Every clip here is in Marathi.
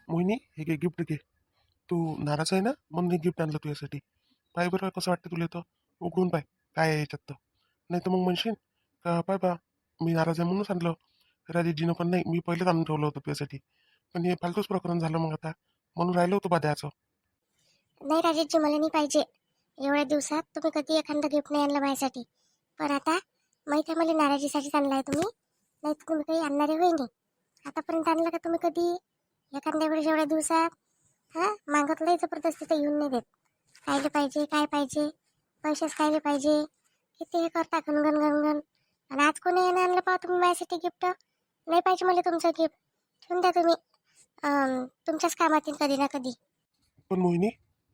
मोहिनी हे घे गिफ्ट घे. तू नाराज आहे ना म्हणून हे गिफ्ट आणलं तुझ्यासाठी. पाय बरं कसं वाटतं तुला तर. उघडून पाय काय आहे याच्यात तर. नाही तर मग म्हणशील का पाय बा मी नाराज आहे म्हणूनच आणलं. राजेशजीनं पण नाही मी पहिलेच आणून ठेवलं होतं तुझ्यासाठी. पण हे फालतूच प्रकरण झालं मग आता म्हणून राहिलं होतं बा द्यायचं. नाही राजेशजी, मला नाही पाहिजे. एवढ्या दिवसात तुम्ही कधी एखादं गिफ्ट नाही आणलं माझ्यासाठी. पण आता माहिती आहे मला नाराजीसाठीच आणलाय तुम्ही. नाही तर तुम्ही काही आणणारे होई नाही. आतापर्यंत आणलं का तुम्ही कधी? एखाद्या वेळेस एवढ्या दिवसात मागतलंय जबरदस्ती तर येऊन नाही देत. खायला पाहिजे, काय पाहिजे, पैसेच खायला पाहिजे, किती हे करता घनघन घनघन. आणि आज कोणी येणं आणलं पाहा तुम्ही माझ्यासाठी गिफ्ट. नाही पाहिजे मला तुमचं गिफ्ट. ठेवून द्या तुम्ही. तुमच्याच कामात येईल कधी ना कधी. पण मोहिनी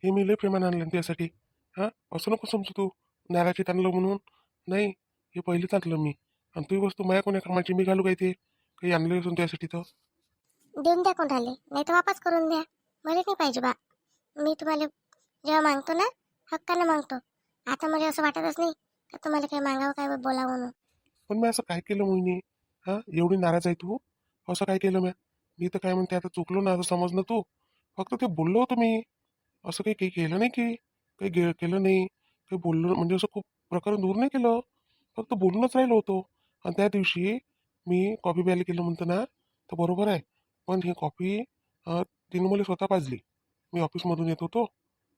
हे मी लय प्रेमानं आणलं तुझ्यासाठी. हां असं नको समजू तू नाराजीत आणलं म्हणून. नाही हे पहिलेच आणलं मी. आणि तुझी वस्तू माझ्या कोण्या कामाची मी घालू काय ते काही आणलं असून तुझ्यासाठी तर. देऊन द्या कोणाले, नाही तर वापस करून द्या. मला नाही पाहिजे बा. मी तुम्हाला जेव्हा मागतो ना हक्कानं मागतो. आता मला असं वाटतच नाही का तुम्हाला काही मागावं काय बोलावं म्हणून. पण मी असं काय केलं मोहिनी. हां एवढी नाराज आहे तू. असं काय केलं मी तर काय म्हणते आता चुकलो ना असं समज ना तू. फक्त ते बोललो होतो मी. असं काही काही केलं नाही की काही केलं नाही. काही बोललो म्हणजे असं खूप प्रकरण दूर नाही केलं. फक्त बोलूनच राहिलो होतो. आणि त्या दिवशी मी कॉफी प्यायला केलं म्हणतो ना तर बरोबर आहे. पण ही कॉफी तिनं मला स्वतः पाजली. मी ऑफिसमधून येत होतो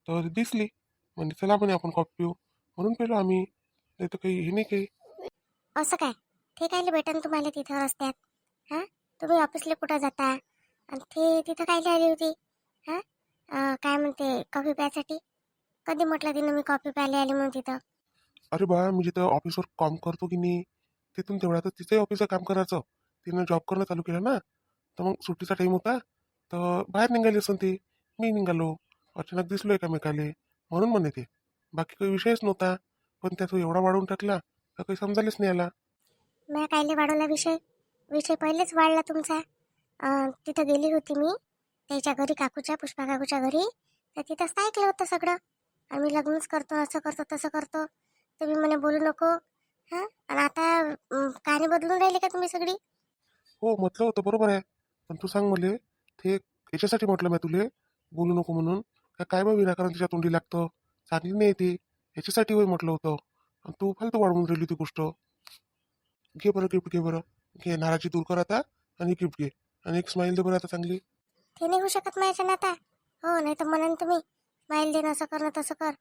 तर दिसली. म्हणजे चला म्हणे आपण कॉफी पिऊ म्हणून पेलो आम्ही. नाही तर काही हे नाही काही. असं काय? ते कायले भेटन तुम्हाला तिथं रस्त्यात? हां, तुम्ही ऑफिसला कुठं जाता आणि ते तिथं कायले आली होती? हां, काय म्हणते कॉफी प्यायसाठी? कधी म्हटलं तिनं मी कॉफी प्यायला आली म्हणून तिथं? अरे बा मी जिथं ऑफिसवर काम करतो की नाही तिथून तेवढ्यातच तिचंही ऑफिसचं काम करायचं. तिनं जॉब करणं चालू केलं ना तर मग सुट्टीचा टाईम होता तर बाहेर निघाली असं ती. मी निघालो. अचानक दिसलो एकामेकाले म्हणून म्हणे ते. बाकी काही विषयच नव्हता. पण त्याचा एवढा वाढवून टाकला तर काही समजायलाच नाही आला. मी कायले वाढवला विषय? विषय पहिलेच वाढला तुमचा. तिथं गेली होती मी त्याच्या घरी, काकूच्या, पुष्पा काकूच्या घरी. तर तिथंच तर ऐकलं होतं सगळं. आम्ही लग्नच करतो, असं करतो तसं करतो. तुम्ही म्हणे बोलू नको. हां, आणि आता कहाणी बदलून राहिली का तुम्ही सगळी? हो म्हटलं होतं बरोबर आहे. पण तू सांग मले ते याच्यासाठी म्हटलं मी तुले बोलू नको म्हणून. काय बा विनाकारण तिच्या तोंडी लागतं. चांगली नाही ती. याच्यासाठी होय म्हटलं होतं. आणि तू फालतू वाढवून राहिली ती गोष्ट. घे बरं गिफ्ट घे बरं. घे नाराजी दूर कर आता आणि गिफ्ट घे. आणि एक स्माईल दे बरं आता चांगली. ते नाही होऊ शकत माझ्या आता. हो, नाही तर म्हणून तुम्ही स्माईल देणं असं कर ना तसं कर.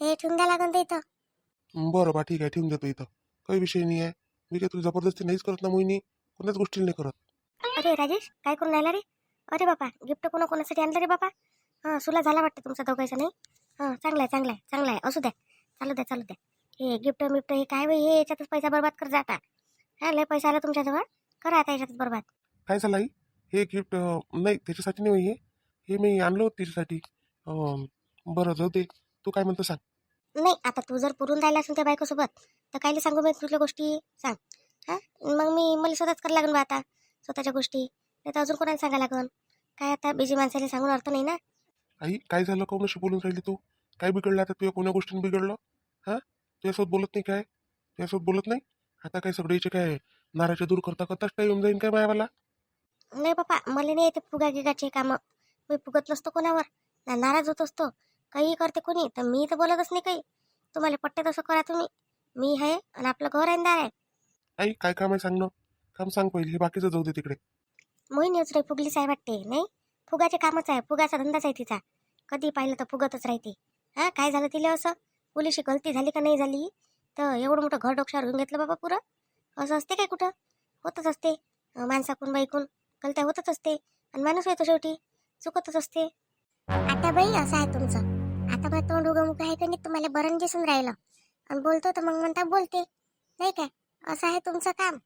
ते ठेवून द्या लागून ते इथं. बरं बा ठीक आहे ठेवून देतो इथं. काही विषय नाही आहे. मी काय तुला जबरदस्ती नाहीच करत ना मोहिनी. कोणत्याच गोष्टीला नाही करत. अरे राजेश, काय करून राहिला रे? अरे बापा, गिफ्ट कोणासाठी आणलं रे बापा? हां, सुला झाला वाटतं तुमचा दोघायचा नाही? हां, चांगला आहे चांगला आहे चांगला आहे, असू द्या. चालू द्या चालू द्या. हे गिफ्ट मिफ्ट हे काय बाई, हे याच्यातच पैसा बरबाद कर जाता. हा, लय पैसा आला तुमच्याजवळ. करा आता याच्यातच बरबाद. काय झालं आई. हे गिफ्ट नाही त्याच्यासाठी नाही हे. हे मी आणलं होतं तिच्यासाठी. बरं जाऊ दे. तू काय म्हणतो सांग. नाही, आता तू जर पुरून राहिला असेल त्या बायकोसोबत तर कायले सांगू मी तुझ्या गोष्टी? सांग. हां, मग मला स्वतःच करायला लागून बा आता स्वतःच्या गोष्टी. नाही तर अजून कोणाला सांगायला लागून? काय आता बिजी माणसाला सांगून अर्थ नाही ना. आई काय झालं कोणाशी बोलून राहिली तू. काय बिघडलं आता तुझ्या कोण्या गोष्टीने बिघडलं. हां तुझ्यासोबत बोलत नाही काय. तुझ्यासोबत बोलत नाही. आता काय सगळ्याचे काय नाराजी दूर करता करताच काय येऊन जाईन काय मायावाला. नाही बापा, मला नाही येते फुगा गिगाचे कामं. मी फुगत नसतो कोणावर. ना नाराज होत असतो. काही करते कोणी तर मी तर बोलतच नाही काही. तुम्हाला पट्टे तसं करा तुम्ही. मी आहे आणि आपलं घर आहे दार आहे. आई काय काम आहे सांग ना. काम सांग पहिले हे बाकीचं जाऊ दे तिकडे. मोहिनी रे फुगलीच आहे वाटते नाही. फुगाचे कामच आहे, फुगाचा धंदाच आहे तिचा. कधी पाहिलं तर फुगतच राहते. हां, काय झालं तिला असं? पोलिशी गलती झाली का नाही झाली तर एवढं मोठं घर डोक्यावर घेऊन घेतलं बाबा पुरं? असं असते काय कुठं? होतच असते. माणसाकून बाईकून गलत्या होतच असते. आणि माणूस येतो शेवटी. चुकतच असते. आता बाई असं आहे तुमचं. आता मग तोंड उगमुख आहे का नाही तुम्हाला बरं दिसून राहिलं. आणि बोलतो तर मग म्हणता बोलते. नाही काय? असं आहे तुमचं काम.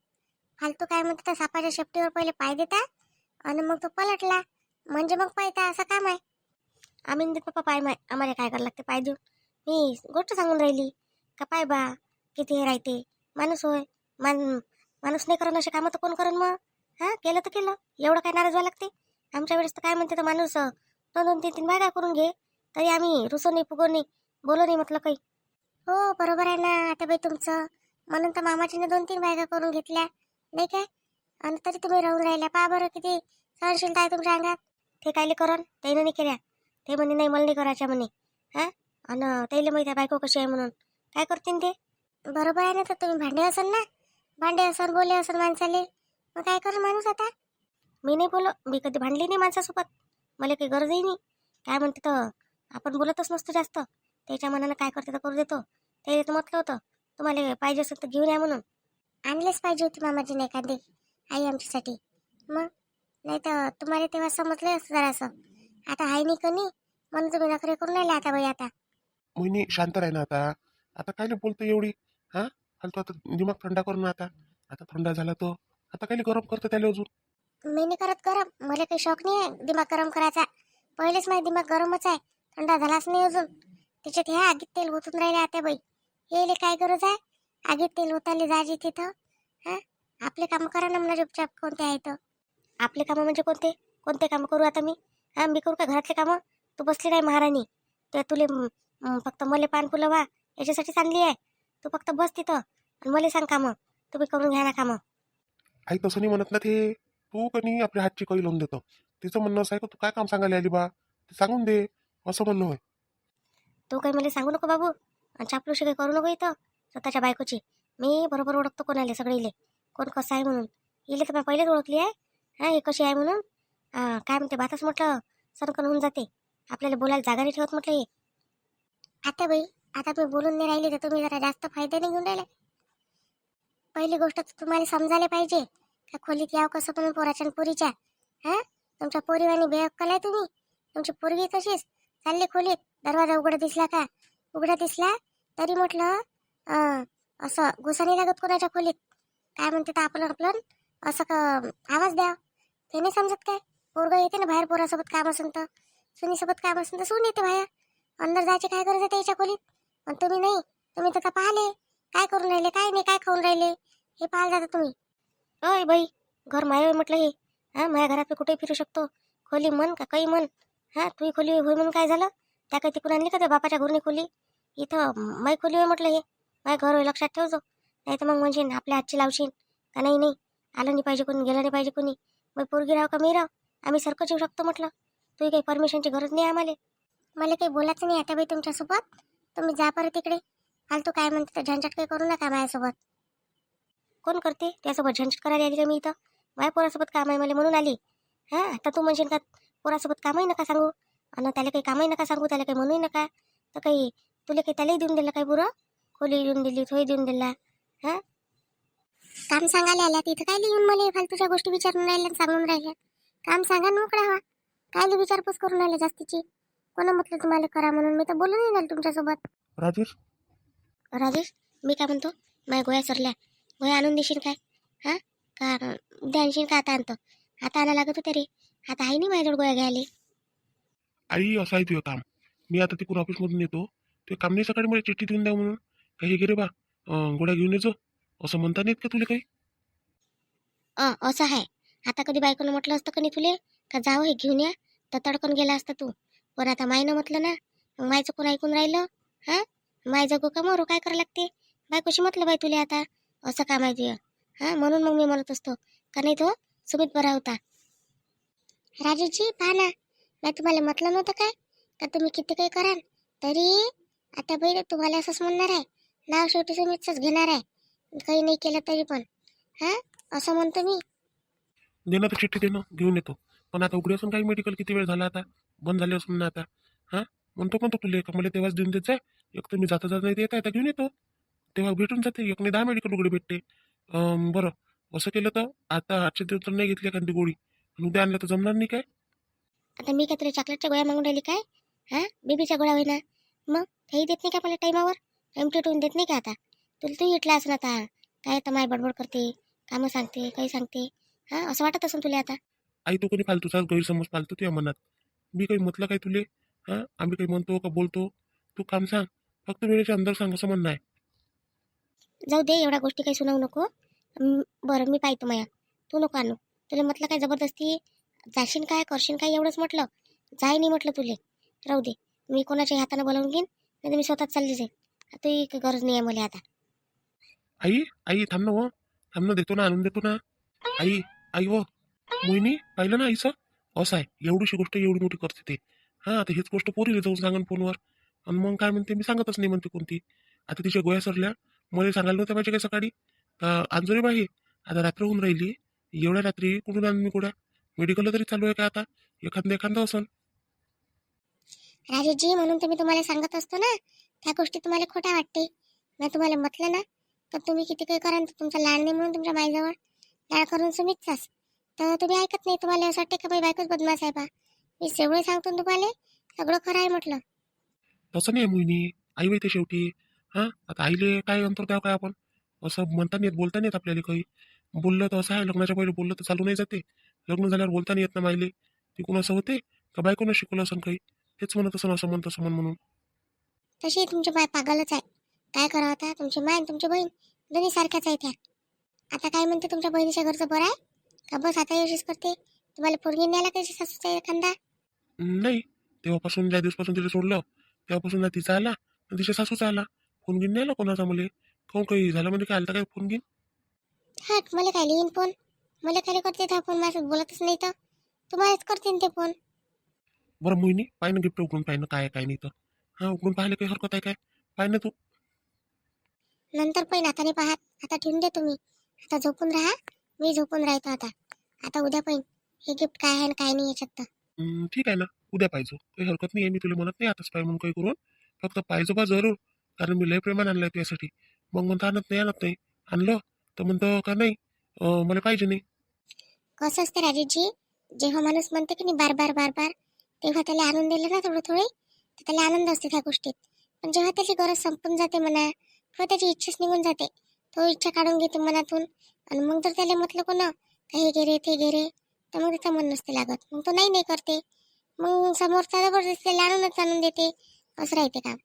फालतू काय म्हणते त्या सापाच्या शेपटीवर पहिले पाय देता आणि मग तो पलटला म्हणजे मग पायता, असं काम आहे. आम्ही देत पप्पा पाय माय, आम्हाला काय करायला लागते पाय देऊन? मी गोष्ट सांगून राहिली का पाय बा किती हे राहते. माणूस होय. माणूस नाही करून असे कामं तर कोण करून मग? हां, केलं तर केलं. एवढं काय नाराज व्हायला लागते? आमच्या वेळेस तर काय म्हणते तर माणूस 2-2, 3-3 बायका करून घे तरी आम्ही रुसो नाही, फुगो नाही, बोलो नाही म्हटलं काही. हो बरोबर आहे ना आता बाई तुमचं. म्हणून तर मामाजीने 2-3 बायका करून घेतल्या नाही काय. आणि तरी तुम्ही राहून राहिल्या. पहा बरं किती सहनशीलता आहे तुमच्या अंगात. ते कायले करन त्यानं नाही केल्या. ते म्हणे नाही मला नाही करायच्या म्हणे. हां आणि त्याला माहिती आहे बायको कशी आहे म्हणून. काय करतीन ते. बरोबर आहे ना. तर तुम्ही भांडे असाल ना, भांडे असाल बोले असाल माणसाले, मग काय करू माणूस आता. मी नाही बोलो, मी कधी भांडली नाही माणसासोबत. मला काही गरजही नाही. काय म्हणते तर आपण बोलतच नसतो जास्त. त्याच्या मनानं काय करते तर करू देतो. ते तर म्हटलं होतं तुम्हाला पाहिजे असेल तर घेऊन या म्हणून. आणलेच पाहिजे होती मामाजीने एखादी आई आमच्यासाठी. मग नाही तर तुम्हाला तेव्हा समजलं असं जरासं. आता हाय नाही कनी म्हणून तुम्ही नखरे करून राहिले आता बाई आता. मोहिनी शांत राही ना आता. आता काय नाही बोलतो एवढी. हा फालतू आता दिमाग थंडा करून आता. आता थंडा झाला तो आता काय गरम करतो त्याला अजून. मी नाही करत गरम. मला काही शौक नाही आहे दिमाग गरम करायचा. पहिलेच माझा दिमाग गरमच आहे. थंडा झालाच नाही अजून. त्याच्यात ह्या आगीत तेल ओतून राहिले आता बाई. हे काय गरज आहे आगीत तेल ओताले जायचे तिथं. हा आपले कामं करा ना म्हणा चुपचाप. कोणते आहेत आपले कामं म्हणजे कोणते कोणते कामं करू आता मी. हा मी करू का घरातले कामं. तू बसली नाही महाराणी. ते तुले फक्त मले पान फुलं वा याच्यासाठीच आणली आहे. तू फक्त बस तिथं आणि मला सांग कामं. तुम्ही करून घ्या ना कामं. आई तसं नाही म्हणत ना ते. तू कनी आपल्या हातची कळी लावून देतो. तिचं म्हणणं असं आहे का तू काय काम सांगायला आली बा ते सांगून दे असं म्हणणं होय. तू काही मला सांगू नको बाबू. आणि चापलूशी काही करू नको इथं स्वतःच्या बायकोची. मी बरोबर ओळखतो कोणाले सगळीले कोण कसं आहे म्हणून. इले तर मी पहिलेच ओळखली आहे. हा हे कशी आहे म्हणून. काय म्हणते बातच म्हटलं सरकन होऊन जाते. आपल्याला बोलायला जागा नाही ठेवत म्हटलं हे. आता बाई आता मी बोलून नाही राहिली तर तुम्ही जरा जास्त फायद्याने घेऊन राहिले. पहिली गोष्ट तर तुम्हाला समजायला पाहिजे का खोलीत याव कसं तुम्ही पोराच्या आणि पोरीच्या. हा तुमच्या पोरीवानी बेअक्कल आहे तुम्ही. तुमची पोरगी तशीच चालली खोलीत. दरवाजा उघडा दिसला का उघडा दिसला तरी म्हटलं असं घुसा नाही लागत कोणाच्या खोलीत. काय म्हणते तर आपलं आपलं असं आवाज द्या. ते नाही समजत काय. पोरगा येते ना बाहेर पोरासोबत काम असेल तर सुनीसोबत काम असेल तर सून येते बाहेर. अंदर जायची काय गरज आहे त्याच्या खोलीत. पण तुम्ही नाही. तुम्ही तर पाहिले काय करून राहिले काय नाही काय खाऊन राहिले हे पाहायला जाता तुम्ही. अय बाई घर माय म्हटलं हे. हा माझ्या घरात मी कुठेही फिरू शकतो. खोली म्हण का काही म्हण. हा तुही खोली होय म्हणून काय झालं. त्या काही तिकडून आणली का त्या बापाच्या घरून खोली. इथं माई खोली होय म्हटलं हे. माझ्या घर होय लक्षात ठेवतो. नाही तर मग म्हणशील आपल्या हातची लावशील का नाही नाही. आलं नाही पाहिजे कोणी गेलं नाही पाहिजे कोणी. मग पोरगी राव का मी राव आम्ही सारखंच येऊ शकतो म्हटलं. तुही काही परमिशनची गरज नाही आम्हाला. मला काही बोलायचं नाही आता बाई तुमच्यासोबत. तुम्ही जा परत तिकडे. फालतू काय म्हणते तर झंझट काही करू नका माझ्यासोबत. कोण करते त्यासोबत झंझट करायला आली का मी इथं. माझ्या पोरासोबत काम आहे मला म्हणून आली. हां आता तू म्हणशील का पोरासोबत कामही नका सांगू आणि त्याला काही कामही नका सांगू त्याला काही म्हणूही नका. तर काही तुला काही त्यालाही देऊन दिलं काय बुरं. खोली देऊन दिली थोडी देऊन दिला. हां काम सांगायला आल्या तिथं काय लिहून मला फालतूच्या गोष्टी विचारून राहिल्या सांगून राहिल्या. काम सांगा मोकळा व्हा. काय विचारपूस करून राहिल्या जास्तीची. कोणा म्हटलं तुम्हाला करा म्हणून. मी तर बोलून नाही राहिलो तुमच्यासोबत. राजेश राजेश मी काय म्हणतो माझ्या गोळ्या सरल्या. गोळ्या आणून देशील काय. हां का उद्या आणशील का आता आणतो. आता आणा लागत होते रे. आता आहे नाही माझ्याजवळ गोळ्या घ्यायला. आई असं आहे तुझं काम. मी आता तिकडून ऑफिसमधून येतो. ते काम नाही सकाळी मला चिठ्ठी देऊन द्या म्हणून. काही गे रे बा गोळ्या घेऊन येतो असं म्हणता नाहीत का तुला काही. असं आहे. आता कधी बायकोनं म्हटलं असतं का नाही तुले का जावं हे घेऊन या तर तडकन गेला असता तू. पण आता मायनं म्हटलं ना मग मायचं कोण ऐकून राहिलं. हां माय जगू का मरू काय करावं लागते. बायकोशी म्हटलं बाई तुले आता असं काम आहे तुझं. हां म्हणून मग मी म्हणत असतो का नाही तो सुमित बरा होता. राजूजी पहा ना मी तुम्हाला म्हटलं नव्हतं काय का तुम्ही किती काही कराल तरी आता बाई तुम्हाला असंच म्हणणार आहे. नाव शेवटी सुमितचंच घेणार आहे काही नाही केलं तरी पण. हां असं म्हणतो मी. देणं तर चिठ्ठी देणं घेऊन येतो. पण आता उघडी असून काही मेडिकल किती वेळ झाला आता बंद झाले असून ना आता. हां म्हणतो पण तो तुला का मला तेव्हाच देऊन देत जाय. एक तर मी जाता जाता नाही देत आता घेऊन येतो. तेव्हा भेटून जाते. एक नाही 10 मेडिकल उघडे भेटते. बरं असं केलं तर आता आजचे दिवस तर नाही घेतली एखादी गोळी आणि उद्या आणलं तर जमणार नाही काय. आता मी काय तुला चॉकलेटच्या गोळ्या मागून राहिली काय. हां बेबीच्या गोळ्या होईना. मग काही देत नाही का मला टाईमावर. टाईम टेटून देत नाही का आता. तुला तू इटला असं आता काय तर माय बडबड करते कामं सांगते काही सांगते. हां असं वाटत असेल तुला आता. आई तू कोणी फालतूचा गैरसमज पालतो तुझ्या मनात. मी काही म्हटलं काय तुले. हां आम्ही काही म्हणतो का बोलतो. तू काम सांग फक्त वेळेच्या अंदर सांग असं म्हणणं आहे. जाऊ दे एवढ्या गोष्टी काही सुनावू नको. बरं मी पाहतो माया. तू नको आणू. तुला म्हटलं काय जबरदस्ती जाशील काय करशील काय एवढंच म्हटलं. जाय नाही म्हटलं तुले. राहू दे मी कोणाच्या हाताने बोलावून घेईन नाही तर मी स्वतःच चालली जाईल. आता ही काही गरज नाही आहे मला आता. आई आई थांब ना हो. थांब ना देतो ना आणून देतो ना. आई आई हो मोहिनी पाहिलं ना आईचं असं आहे, एवढीशी गोष्ट एवढी मोठी करते ते. हां, आता हीच गोष्ट पोरीला जाऊन सांगन फोनवर. आणि मग काय म्हणते, मी सांगतच नाही म्हणते कोणती. आता तिच्या गोळ्या सरल्या, मला सांगायला नव्हत्या पाहिजे काय सकाळी. आणजो रे बाई, आता रात्र होऊन राहिली. एवढ्या रात्री कुठून आणून मी गोळ्या? मेडिकलला तरी चालू आहे का आता? एखादं असन. राजेशजी, म्हणून तर मी तुम्हाला सांगत असतो ना, त्या गोष्टी तुम्हाला खोट्या वाटते. मी तुम्हाला म्हटलं ना, तर तुम्ही किती काही करा, तुमचा लाड नाही म्हणून तुमच्या माईजवळ लाड करून सुमितचाच. तर तुम्ही ऐकत नाही. तुम्हाला असं वाटते का बाई बायकोच बदमाश आहे बा. मी सगळं सांगतो ना तुम्हाला, सगळं खरं आहे म्हटलं. तसं नाही मोहिनी, आई ते शेवटी. हां, आता आईले काय अंतर द्यावं काय आपण? असं म्हणता नाही येत, बोलता नाही येत आपल्याला काही. बोललं तर असं आहे, लग्नाच्या पहिले बोललं तर चालू नाही जाते. लग्न झाल्यावर बोलता नाही येत ना माईले. तिकून असं होते का बायकोनं शिकवलं असं काही. हेच म्हणत असं असं म्हणत असं म्हणून. तशी तुमची बाय पागलच आहे. काय करावं आता, तुमची माय आणि तुमची बहीण दोन्ही सारख्याच आहेत त्या. आता काय म्हणते, तुमच्या बहिणीच्या घरचं बरं आहे का? बस आता यशीच करते. तुम्हाला पोरगी न्यायला कशी सासूचा एखादा? नाही, तेव्हापासून ज्या दिवसपासून तिला सोडलं, तेव्हापासून ना तिचा आला ना तिच्या सासूचा आला. फोन घेऊन नाही आला कोणाचा मले. काहून काही झालं म्हणजे काय आलता काय फोन घेऊन? हट, मला काय लिहीन फोन? मला काय करते त्या फोन? माझ्यासोबत बोलतच नाही तर तुम्हालाच करते ते फोन. बरं मोहिनी, पाय ना गिफ्ट उघडून, पाय ना काय आहे काय नाही तर. हां, उघडून पाहायला काही हरकत आहे काय? पाय ना तू. नंतर पण आता नाही पाहत. आता ठेवून दे तुम्ही. आता झोपून राहा. मी झोपून राहतो आता. आता उद्या पण हे गिफ्ट काय आहे आणि काय नाही याच्यात तर. ठीक आहे ना, उद्या पाहिजो, काही हरकत नाही आहे. मी तुला म्हणत नाही आताच पाय म्हणून काही करून. फक्त पाहिजो बा जरूर, कारण मी लय प्रेमान आणलाय त्यासाठी. मग म्हणतं आणत नाही. आणलं तर म्हणतं का नाही, मला पाहिजे नाही. कसं असतं राजेशजी, जेव्हा माणूस म्हणते की नाही बार बार बार बार, तेव्हा त्याला आणून दिलं ना थोडं थोडे, तर त्याला आनंद असते त्या गोष्टीत. पण जेव्हा त्याची गरज संपून जाते म्हणा, किंवा त्याची इच्छाच निघून जाते, तो इच्छा काढून घेते मनातून. आणि मग जर त्याला म्हटलं कोणा का हे घे रे ते घे रे, तर मग त्याचं मन नसते लागत. मग तो नाही नाही करते. मग समोरचा जबरदस्ती त्याला आणून देते. असं राहते काम.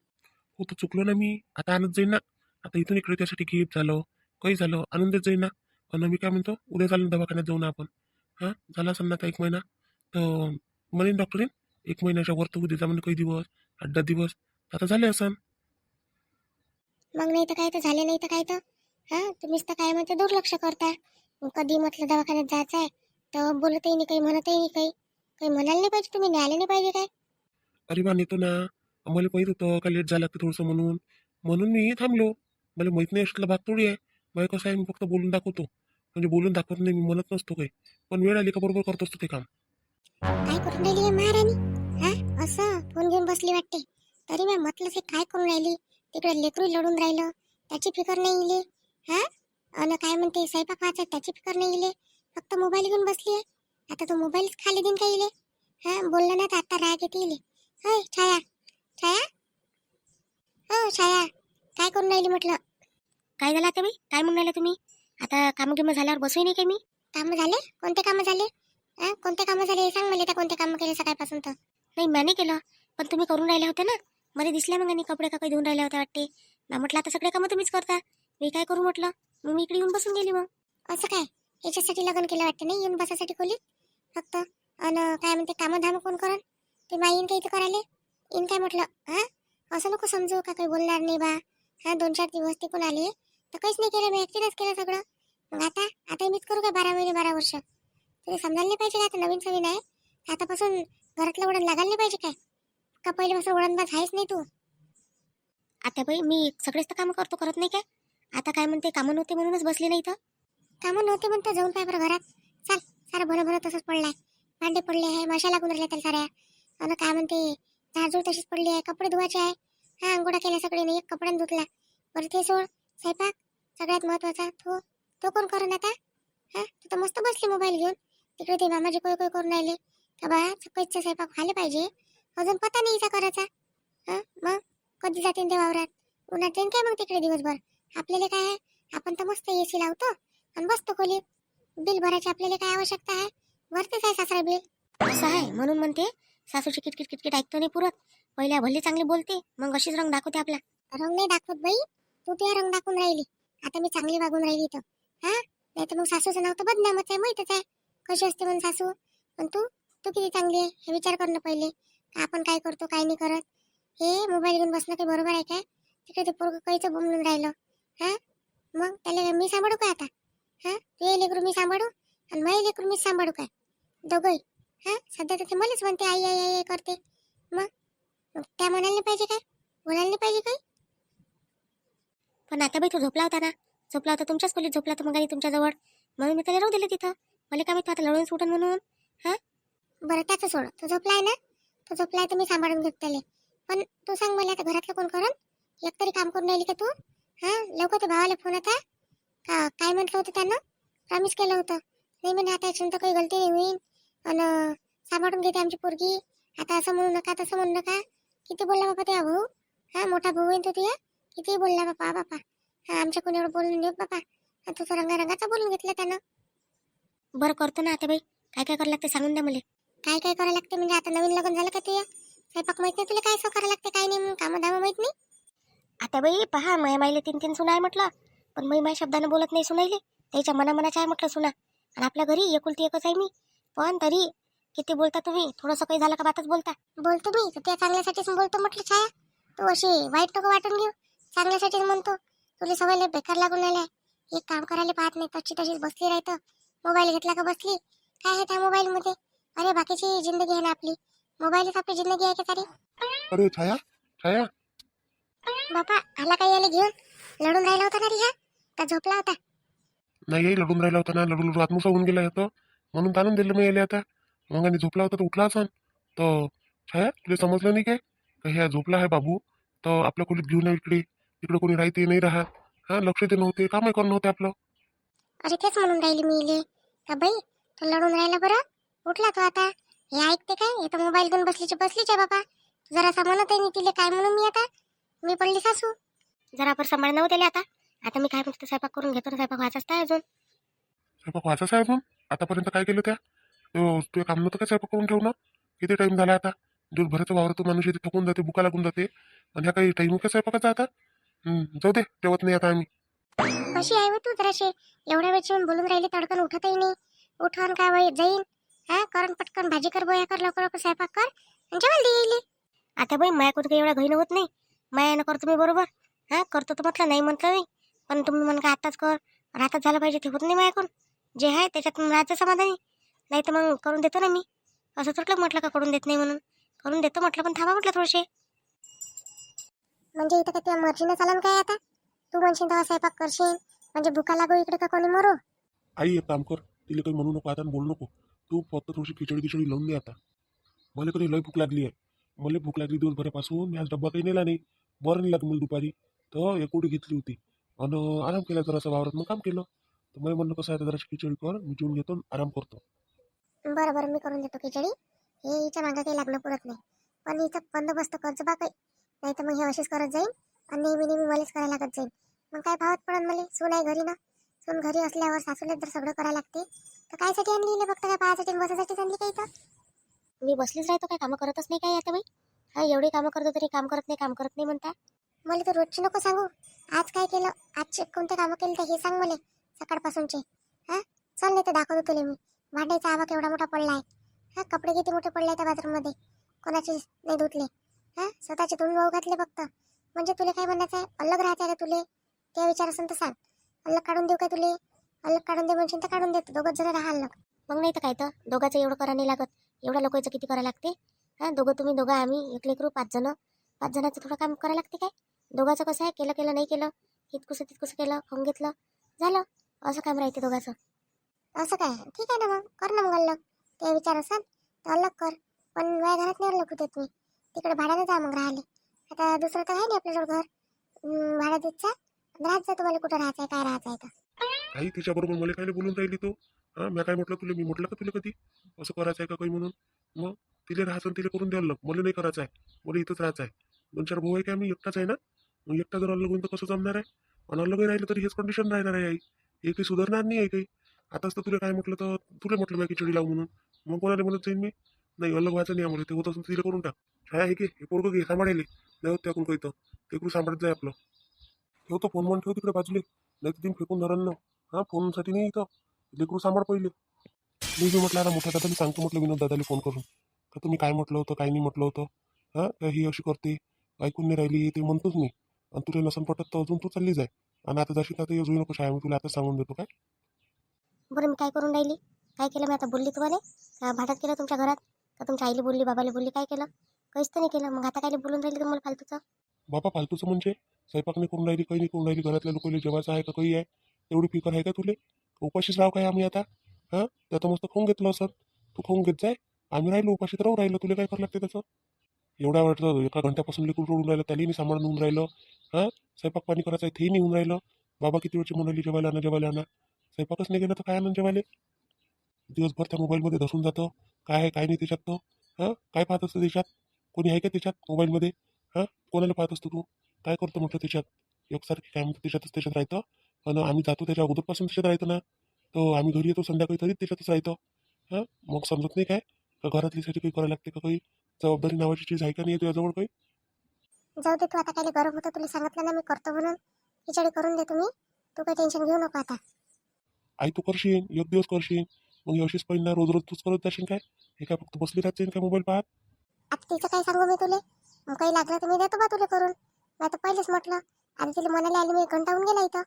हो, तर चुकलो ना मी. आता आणत जाईन ना. आता इथून इकडे त्यासाठी गिफ्ट झालं, काही झालं, आणून देत जाईन ना. आणि मी काय म्हणतो, उद्या चालू दवाखान्यात जाऊ ना आपण. हां, झाला असेल ना आता 1 महिना. तर म्हणेन डॉक्टरीन, 1 महिन्याच्या वर तर उद्या जा म्हणजे काही दिवस, 8-10 दिवस. आता झाले असन. मग नाही तर काय, तर झाले नाही तर काय तर. तुम्हीच तर काय म्हणते दुर्लक्ष करता. मग कधी म्हटलं दवाखान्यात जायचं आहे, तर बोलतही नाही काही, म्हणतही नाही काही. काही म्हणायला नाही पाहिजे, तुम्ही न्यायला नाही पाहिजे काय? अरे बा, नेतो ना. मला माहीत होतं का लेट झाला की थोडंसं म्हणून. म्हणून मी थांबलो. मला माहीत नाही असला भाग थोडी आहे. मला कसं आहे, मी फक्त बोलून दाखवतो. म्हणजे बोलून दाखवत नाही, मी म्हणत नसतो काही. पण वेळ आली का बरोबर करत असतो ते काम. काय करून राहिली आहे महाराणी? असं फोन घेऊन बसली वाटते. तरी मी म्हटलं ते काय करून राहिली? तिकडे लेकरू लढून राहिलं, त्याची फिकर नाही इले. हा अन काय म्हणते स्वयंपाक वाचा, त्याची फिकर नाही इले. फक्त मोबाईल घेऊन बसली आहे. आता तो मोबाईलच खाली देईन का इले? बोललं ना तर आता राग येते इले. होय छाया, छाया, हो छाया, काय करून राहिली म्हटलं? काय झालं आता बाई? काय म्हणून राहिला तुम्ही? आता कामं गिमं झाल्यावर बसूही नाही का मी? कामं झाले? कोणते कामं झाले? कोणते कामं झाले सांग मला. त्या कोणते कामं केले सकाळपासून तर? नाही मी नाही केलं, पण तुम्ही करून राहिले होते ना. मला दिसल्या मग आणि कपडे का काही धुवून राहिले होते वाटते. मी म्हटलं आता सगळे कामं तुम्हीच करता, मी काय करू म्हटलं. मग मी इकडे येऊन बसून गेली. मग असं काय, याच्यासाठी लग्न केलं वाटतं नाही, येऊन बसासाठी खोलीत फक्त. अन काय म्हणते कामं धामं कोण करण? ते माई येईन काही तर करायला येईन काय म्हटलं. असं नको समजू का काही बोलणार नाही बा. 2-4 दिवस तिकून आले तर काहीच नाही केलं, मी एकटीनंच केलं सगळं. मग आता आता मीच करू काय 12 महिने 12 वर्ष? तुला समजायला नाही पाहिजे का? आता नवीन सवीन आहे, आतापासून घरातलं उडण लागायला नाही पाहिजे काय? का पहिल्यापासून उडणबाज आहेच नाही तू? आता बाई मी सगळेच तर कामं करतो, करत नाही काय? आता काय म्हणते कामं नव्हते म्हणूनच बसले नाही तर. कामं नव्हते म्हणतो, जाऊन पाय बरं घरात. चाल, सारं भलं भलं तसंच पडलाय. भांडे पडले आहे, माशा लागून राहिल्या त्याला साऱ्या. आणि काय म्हणते झाडझूड तशीच पडली आहे, कपडे धुवायचे आहे. अंघोळा केल्या सगळे नाही, एक कपड्यानं धुतला. बरं ते सोड, स्वयंपाक सगळ्यात महत्वाचा तो कोण करून आता? तू तर मस्त बसली मोबाईल घेऊन. तिकडे ते मामाजी कोय कोय करून राहिले का बा सकाळीचा स्वयंपाक व्हायला पाहिजे. अजून पता नाही हिचा करायचा. मग कधी जाते ते वावरात? उन्हात जाईन काय मग तिकडे दिवसभर? आपल्याला काय आहे, आपण तर मस्त एसी लावतो आणि बसतो खोलीत. बिल भरायची आपल्याला काय आवश्यकता आहे? भरतेच आहे सासरा बिल. असं आहे म्हणून म्हणते सासूची किटकिट किटकिट ऐकतो नाही पुरत. पहिल्या भल्ली चांगली बोलते, मग अशीच रंग दाखवते आपला. रंग नाही दाखवत बाई, तू ते रंग दाखवून राहिली. आता मी चांगली वागून राहिली तर नाही तर मग सासूचं नाव तर बदनामच आहे, माहितच आहे कशी असते म्हणून सासू. पण तू तू किती चांगली आहे हे विचार कर ना पहिले. आपण काय करतो काय नाही करत. हे मोबाईल घेऊन बसणं काही बरोबर आहे काय? तिकडे ते पोरगं काहीच बोंबलून राहिलं. मग त्याला मी सांभाळू काय आता? तू ये लेकरू मी सांभाळू आणि माझे लेकरू मी सांभाळू काय? दोघंही हा सध्या तर ते मलाच म्हणते आई आई आई आई करते. मग त्या म्हणायला नाही पाहिजे काय, बोलायला नाही पाहिजे काय. पण आता बाई तू झोपला होता ना, झोपला होता तुमच्याच खोलीत झोपला तर मग आणि तुमच्याजवळ, म्हणून मी त्याला राहू दिले तिथं. मला काय माहिती आता लढून सुटन म्हणून. हा बरं त्याचं सोड, तो झोपलाय ना, तो झोपलाय तर मी सांभाळून घेत त्याले. पण तू सांग मला आता घरातलं कोण करन, एकतरी काम करून राहिली का तू. हा लवकर ते भावाला फोन आता, का काय म्हटलं होतं त्यानं, प्रॉमिस केलं होतं नाही म्हणे आता याच्यानंतर काही गलती नाही होईल आणि सांभाळून घेते आमची पोरगी. आता असं म्हणू नका तसं म्हणू नका. किती बोलला बापा त्या भाऊ, हा मोठा भाऊ आहे तो तुझ्या, किती बोलला बापा बापा. हा आमच्या कोणी एवढं बोलून देऊ बापा, आता तो रंगारंगाचा बोलून घेतला त्यानं. बरं करतो ना आता बाई, काय काय करायला लागते सांगून द्या मला. काय काय करायला लागते म्हणजे आता नवीन लग्न झालं का तुझ्या, स्वयंपाक माहित नाही तुला काय करायला लागते काय नाही, कामं धामं माहित नाही. आता बाई पहा माया माईले 3-3 सुना आहे म्हटलं, पण मी माझ्या शब्दानं बोलत नाही सुनाईले, त्याच्या मनामनाच्या आहे म्हटलं सुना. आणि आपल्या घरी एकुलती एकच आहे मी, पण तरी किती बोलता तुम्ही, थोडंसं काही झालं का बातच बोलता. बोलतो मी तर त्या चांगल्यासाठीच बोलतो म्हटलं छाया, तू अशी वाईट नको वाटून घेऊ, चांगल्यासाठीच म्हणतो. तुला सवय लय बेकार लागून आलाय, एक काम करायला पाहत नाही, तशी तशीच बसली राहतं. मोबाईल घेतला का बसली, काय आहे त्या मोबाईल मध्ये. अरे बाकीची जिंदगी आहे ना आपली, मोबाईलच आपली जिंदगी आहे का सारी. अरे छाया, छाया. बापा आला काही याला घेऊन, लढून राहिला होता ना रे हा, का झोपला होता. नाही आई लढून राहिला होता ना, लढून लढून आत्मसा होऊन गेला होता म्हणून ताणून दिलं मी यायला आता. मग आणि झोपला होता तर उठला असन. तर छाया तुला समजलं नाही काय, का ह्या झोपला आहे बाबू, तर आपल्या खोलीत घेऊन ये इकडे, इकडे कोणी राहते नाही राहत. हा लक्ष ते नव्हते, कामही करणं नव्हते आपलं. अरे तेच म्हणून राहिली मी इले, का बाई तो लढून राहिला बरं, उठला तो आता. हे ऐकते काय, हे तर मोबाईल घेऊन बसलीच आहे बाबा. जरासा म्हणत आहे मी तिले काय म्हणून मी आता, मी पडली सासू. जरा आपण सांभाळ नव्हते त्याला आता. आता मी काय म्हणते स्वयंपाक करून घेतो ना, स्वयंपाक व्हायचाच आहे अजून. स्वयंपाक व्हायचाच आहे अजून. आतापर्यंत काय केलं त्या, तुझे काम नव्हतं काय स्वयंपाक करून ठेवणं. किती टाइम झाला आता, दिवसभराचं वावरतो माणूस इथे थकून जाते, भुका लागून जाते, आणि ह्या काही टाइम काय स्वयंपाकाचा आता. जाऊ दे, ठेवत नाही आता आम्ही. कशी आहे तू जराशी, एवढ्या वेळची बोलून राहिली तडकन उठतही नाही. उठवून काय बाई जाईन, हा करून पटकन भाजी कर बोया कर, लवकर लवकर स्वयंपाक कर आणि जेवायला देईल. आता बाई माया कुठे एवढ्या घाईनं होत नाही, मायानं करतो मी बरोबर. हा करतो तर म्हटलं नाही म्हटलं नाही, पण तुम्ही म्हण का आताच कर, आताच झालं पाहिजे ते होत नाही मायाकडून. जे आहे त्याच्यात राहायचं समाधानी, नाही तर मग करून देतो ना मी. असं तुटलं म्हटलं का करून देत नाही म्हणून, करून देतो म्हटलं, पण थांबा म्हटलं थोडेसे. म्हणजे इथं काय तुझ्या मर्जीनं चालन काय आता, तू म्हणशील तेव्हा स्वयंपाक करशील, म्हणजे भुका लागू इकडे का कोणी मरू. आई एक काम कर, तिला काही म्हणू नको आता आणि बोलू नको. तू फक्त थोडीशी खिचडी लावून दे आता. मला कधी लय भूक लागली आहे, मला भूक लागली दिवसभरापासून. मी आज डब्बा काही नेला नाही, बरं नाही लागलं मला दुपारी. तर एक उडी घेतली होती आणि आराम केला जरासा वावरात, मग काम केलं. तर मला म्हणलं कसं आहे, जराशी खिचडी कर, मी जेवून घेतो आणि आराम करतो. बरं बरं मी करून देतो खिचडी. हे हिच्या मागं काही लागणं पुरत नाही, पण हिचा बंदोबस्त करतो बा काही, नाही तर मग हे अशीच करत जाईल आणि नेहमी नेहमी मलाच करायला लागत जाईल. मग काय भावत पडन मला, सून आहे घरी ना. सून घरी असल्यावर सासूला जर सगळं करायला लागते तर कायसाठी आणली हिला, फक्त काय पायासाठी बसायसाठीच आणली काही. तर मी बसलीच राहतो, काय कामं करतच नाही काय आता बाई. हा एवढी कामं करतो तरी काम करत नाही म्हणता. मला तर रोजची नको सांगू, आज काय केलं, आजचे कोणते कामं केले तर हे सांग मला सकाळपासूनचे. हा चल नाही तर दाखवतो तुला मी, भांड्याचा आवा केवढा मोठा पडला आहे. हा कपडे किती मोठे पडले त्या बाथरूममध्ये, कोणाचे नाही धुतले. हा स्वतःचे धुवून वाहू घातले फक्त. म्हणजे तुला काय म्हणायचं आहे, अलग राहते का तुले, त्या विचार असेल तर सांग. अलग काढून देऊ काय तुले, अलग काढून दे म्हणशील तर काढून देतो, दोघंच जण राहा अलग. मग नाही तर काय तर दोघांचं एवढं करा नाही लागत, एवढ्या लोकांचं किती करायला लागते. हा दोघं तुम्ही दोघं आम्ही एक लेकरू 5 जण, 5 जणांचं थोडं काम करायला लागते काय. दोघांचं कसं आहे, केलं केलं नाही केलं, तितकुसं केलं खाऊन घेतलं झालं, असं काम राहते दोघांचं. असं काय ठीक आहे ना, मग कर ना मग अलग. ते विचार असाल तर अलग कर, पण माझ्या घरात नाही अलग होते तुम्ही, तिकडे भाड्याने जा मग राहिले. आता दुसरं तर आहे नाही आपल्याजवळ घर, भाड्या देत जा, राहत जा तुम्हाला कुठं राहायचं आहे काय राहायचं आहे तर. आई तिच्याबरोबर मला काय बोलून राहिली तू. हा मी काय म्हटलं तुला, मी म्हटलं का तुला कधी असं करायचं आहे का काही म्हणून. मग तिला राहायचं आणि तिला करून द्यायला, मला नाही करायचं आहे, मला इथंच राहायचं आहे. 2-4 भाऊ आहे काय, मी एकटाच आहे ना. मग एकटा जर अलग होईन तर कसं जमणार आहे, आणि अलगही राहिलं तरी हेच कंडिशन राहणार आहे आई, हे काही सुधारणार नाही आहे काही. आताच तर तुला काय म्हटलं, तर तुला म्हटलं मी खिचडी लावू म्हणून, मग कोणाला म्हणत जाईन मी. नाही अलग व्हायचं नाही आम्हाला, ते होत असेल तिला करून टाक. छाया हे हे पोरगं घे सांभाळायले, नाही होत त्याकडून काही तर ते सांभाळत जाय आपलं. ठेवतो फोन म्हणून, ठेव तिकडे बाजूले, नाही तर दिन फेकून धरण ना. हा फोनसाठी नाही इथं, लेकरू सांभाळ पहिले. मी म्हटलं आता मोठ्या दादाला सांगतो, म्हटलं विनोद दादाला फोन करून, का तुम्ही काय म्हटलं होतं काय नाही म्हटलं होतं. हा ही अशी करते, ऐकून नाही राहिली ते म्हणतोच मी. आणि तुला नसन पटत तर अजून तू चालली जाय, आणि आता जशी आता येऊ नको शाळा, मी तुला आता सांगून देतो काय. बरं मी काय करून राहिली, काय केलं मी आता बोलली तुम्हाला भांडत केलं तुमच्या घरात का तुमच्या आईला बोलली बाबाला बोलली काय केलं काहीच तर नाही केलं मग आता काय बोलून राहिली तुम्हाला फालतूचं बाबा फालतूचं म्हणजे स्वयंपाक नाही करून राहिली काही नाही करून राहिली घरातल्या लोकांना जेवायचं आहे का काही आहे एवढी फिकर आहे का तुले उपाशीच राव काय आम्ही आता हां त्याचं मस्त खाऊन घेतलं असं तू खाऊन घेत जाय आम्ही राहिलो उपाशी तर राहू राहिलो तुला काय करावं लागते त्याचं एवढ्या वाटतं एका घंट्यापासून लिकून रडून राहिलं त्याला नाही सांभाळून होऊन राहिलं हां स्वयंपाक पाणी करायचं आहे तेही नाही होऊन राहिलं बाबा किती वेळची म्हणाली जेवायला आणा स्वयंपाकच नाही गेलं तर काय आणून जेवायला दिवसभर त्या मोबाईलमध्ये धसून जातं काय आहे काय नाही त्याच्यात तो हां काय पाहत असतं त्याच्यात कोणी आहे का त्याच्यात मोबाईलमध्ये हां कोणाला पाहत असतो तू काय करतो म्हटलं त्याच्यात एकसारखी काय म्हणतो त्याच्यात राहतं आणि आम्ही जातो त्याच्या अगोदरपासून त्याच्यात राहतं ना तर आम्ही घरी येतो संध्याकाळी तरी त्याच्यातच राहतं हां मग समजत नाही काय का घरातलीसाठी काही करायला लागते का काही जबाबदारी नावाची चीज आहे का नाही तुझ्याजवळ काही जाऊ दे तू आता काय गरम होतं तुला सांगितलं ना मी करतो म्हणून खिचडी करून दे तुम्ही तू काही टेन्शन घेऊ नको आता आई तू करशील एक दिवस करशील मग ही अशीच पहिला रोज रोज तूच करत जाशील काय हे काय फक्त बसली राहते काय मोबाईल पाहत आता तिचं काय सांगू मी तुले मग काही लागलं तर मी देतो बा तुला करून मी आता पहिलेच म्हटलं आणि तिला मनाला आली मी 1 घंटा होऊन गेला इथं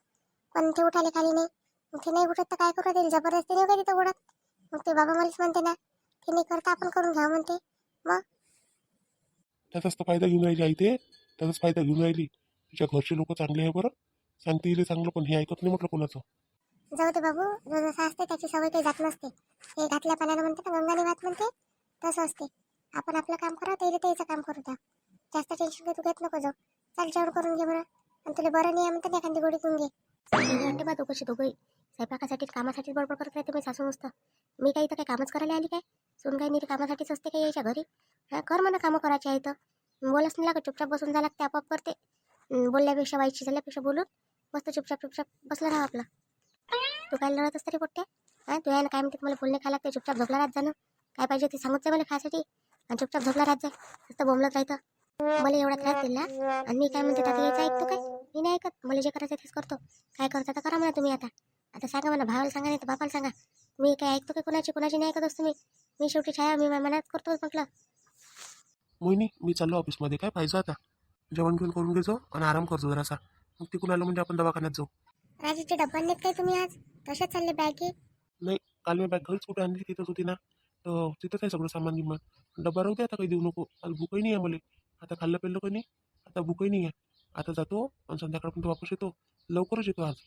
पण ते उठाले खाली नाही मग ते नाही उठत तर काय करू देईल जबरदस्ती नाही का तिथं उडत मग ते बाबा मलाच म्हणते ना ते नाही करता आपण करून घ्या म्हणते मग त्याचाच तर फायदा घेऊन राहिली आई ते त्याचाच फायदा घेऊन राहिली तिच्या घरचे लोक चांगले आहे बरं सांगते इले चांगलं पण हे ऐकत नाही म्हटलं कोणाचं जाऊ दे बाबू जो जसं असते त्याची सवय काही जात नसते हे घातल्या पाण्यानं म्हणते ना गंगाने वात म्हणते तसं असते आपण आपलं काम करा ते त्याचं काम करू द्या जास्त टेन्शन तू घेत नको जाऊ चल जेवण करून घे बरं आणि तुला बरं नाही आहे म्हणते एखादी गोळी घेऊन घे वाटते बा दोघंशी दोघंही स्वयंपाकासाठी कामासाठीच बडबड करत राहते मी सासू नुसतं मी काही तर काही कामच करायला आली काय सून काही नाही कामासाठीच असते काही यायच्या घरी हा कर म्हणा कामं करायची आहे तर बोलच नाही लागत चुपचाप बसून जा लागते आपोआप करते बोलल्यापेक्षा वाईटशी झाल्यापेक्षा बोलून मस्त चुपचाप बसलं राहा आपलं तू काय लढतच तरी पोट्टे हां तू यायला काय म्हणते मला बोलणे काय लागते चुपचाप झोपला राहत जाणं काय पाहिजे ते सांगत जाय मला खायसाठी आणि चुपचाप झोपला राहत जाय नुसतं बोंबलत राहतं मला एवढा त्रास दिला आणि मी काय म्हणते आता यायचं ऐकतो काय मी नाही ऐकत मला जे करायचं तेच करतो काय करता तर करा म्हणा तुम्ही आता सांगा मला भावाला सांगा नाही तर बापाला सांगा मी काय ऐकतो काय कोणाची नाही ऐकत असतो मी शेवटी छाया मी मनात करतो म्हटलं मोहिनी मी चाललो ऑफिसमध्ये काय पाहिजे आता जेवण घेऊन करून घेजो आणि आराम करतो जरासा मग तिकडून आलो म्हणजे आपण दवाखान्यात जाऊ राजेशचे डब्बा नेत काय तुम्ही आज तसेच चालले बॅगे नाही काल मी बॅग घरीच कुठे आणली तिथंच होती ना तर तिथंच आहे सगळं सामान गिमान डब्बा राहू दे आता काही देऊ नको आज भूकही नाही आहे मला आता खाल्लं पेल्लं काही नाही आता भूकही नाही आहे आता जातो आणि संध्याकाळपर्यंत वापस येतो लवकरच येतो आज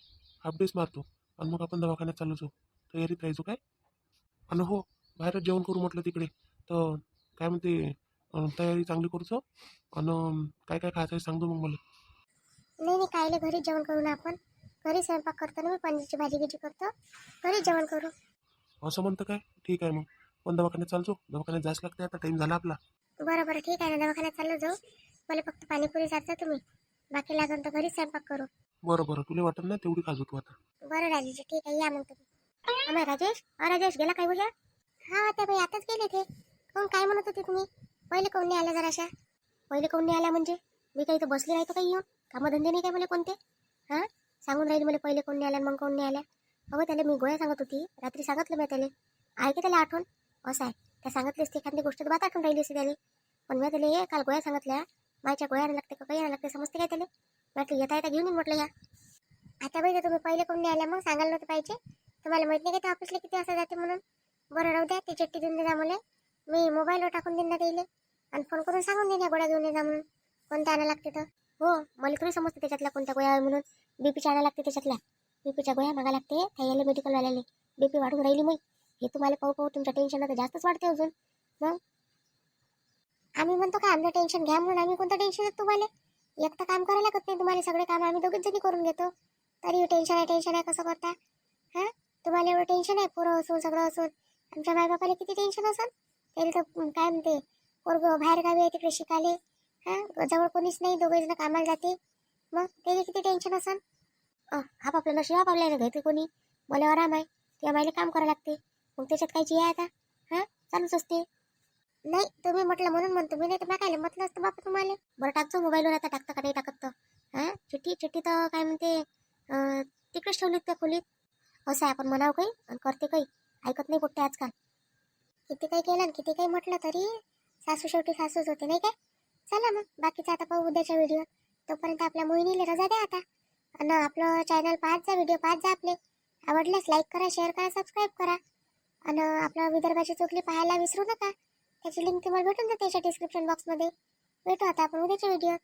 हाफ डेच मारतो आणि मग आपण दवाखान्यात चालू जाऊ तयारीत राहायचो काय आणि हो बाहेरच जेवण करू म्हटलं तिकडे तर काय म्हणते तयारी चांगली करूचो आणि काय काय खायचं आहे सांगतो मग मला नाही कायले घरीच जेवण करू ना आपण घरी स्वयंपाक करतो ना मी पनीरची भाजी गिजी करतो घरीच जेवण करू असं म्हणतं काय ठीक आहे मग पण दवाखान्यात चालतो दवाखान्यात जायच लागते आता टाईम झाला आपला बरं ठीक आहे ना दवाखान्यात चाललो जाऊ मला फक्त पाणीपुरी जायचं तुम्ही बाकी लागून तर घरीच स्वयंपाक करू बरं तुला वाटत ना तेवढी खाजू तू आता बरं राजेश ठीक आहे या मग तुम्ही अमय राजेश गेला काय बोला हा त्या बाई आताच गेले ते कोण काय म्हणत होते तुम्ही पहिले कोण नाही आल्या जराशा पहिले कोण नाही आल्या म्हणजे मी काही तर बसली राहतो काही येऊन कामधंदे नाही काय मला कोणते हां सांगून राहिले मला पहिले कोण नाही आल्या मग कोण नाही आल्या अगं त्याला मी गोळ्या सांगत होती रात्री सांगितलं मी त्याला आहे की त्याला आठवण असं आहे त्या सांगितली असते एखादी गोष्ट तर बात आठवण राहिली असते त्याला पण मी त्याला काल गोळ्या सांगितल्या माझ्या गोळ्या आणायला लागते का काही आणायला लागते समजते काय त्याला म्हटलं येता घेऊन येईन म्हटलं या आता बाई तुम्ही पहिले कोण नाही आल्या मग सांगायला नव्हतं पाहिजे तुम्हाला माहित नाही का ते ऑफिसला किती वाजता जाते म्हणून बरं राहू द्या ती चिठ्ठी देऊन द्या मला मी मोबाईलवर टाकून देईन ना त्याला आणि फोन करून सांगून देईन या गोळ्या घेऊन जा म्हणून कोणत्या आणायला लागते तर हो मला थोडी समजते त्याच्यातल्या कोणत्या गोळ्या आहे म्हणून बीपीच्या आणायला लागते त्याच्यातल्या बीपीच्या गोळ्या मागा लागते त्याला मेडिकलवाल्याला बीपी वाढून राहिली मग हे तुम्हाला पाहू तुमचं टेन्शन आता जास्तच वाढते अजून मग आम्ही म्हणतो का आमचं टेन्शन घ्या म्हणून आम्ही कोणतं टेन्शन आहे तुम्हाला एकटं काम करायला लागत नाही तुम्हाला सगळे काम आम्ही दोघीच जणी करून घेतो तरी टेन्शन आहे कसं करता हां तुम्हाला एवढं टेन्शन आहे पोरं असून सगळं असून आमच्या मायबापाला किती टेन्शन असेल त्याला तर काय म्हणते पोरगं बाहेर गावी आहे तिकडे शिकायले हां जवळ कोणीच नाही दोघे जण कामाला जाते मग त्याला किती टेन्शन असेल हा आपल्या नशी हा आपल्याला घ्यायचं कोणी मला आराम आहे किंवा मला काम करावं लागते मग त्याच्यात कायची आहे आता हां चालूच असते नाही तुम्ही म्हटलं म्हणून म्हणतो मी नाही तर काय म्हटलं असतं बापा तुम्हाला बरं टाकतो मोबाईलवर आता टाकतं का नाही टाकत तर हां चिठ्ठी तर काय म्हणते तिकडेच ठेवलीत त्या खोलीत असं आहे आपण म्हणावं काही आणि करते काही ऐकत नाही पोट्टे आजकाल किती काही केलं आणि किती काही म्हटलं तरी सासू शेवटी सासूच होते नाही काय चला मग बाकीचं आता पाहू उद्याच्या व्हिडिओ तोपर्यंत आपल्या मोहिनीला रजा द्या आता आणि आपलं चॅनल पाहत जा व्हिडिओ पाहत जा आपले आवडल्यास लाईक करा शेअर करा सबस्क्राईब करा आणि आपला विदर्भाची चोखली पाहायला विसरू नका. त्याची लिंक तुम्हाला भेटून जाते त्याच्या डिस्क्रिप्शन बॉक्समध्ये. भेटू आता आपण उद्याच्या व्हिडिओ.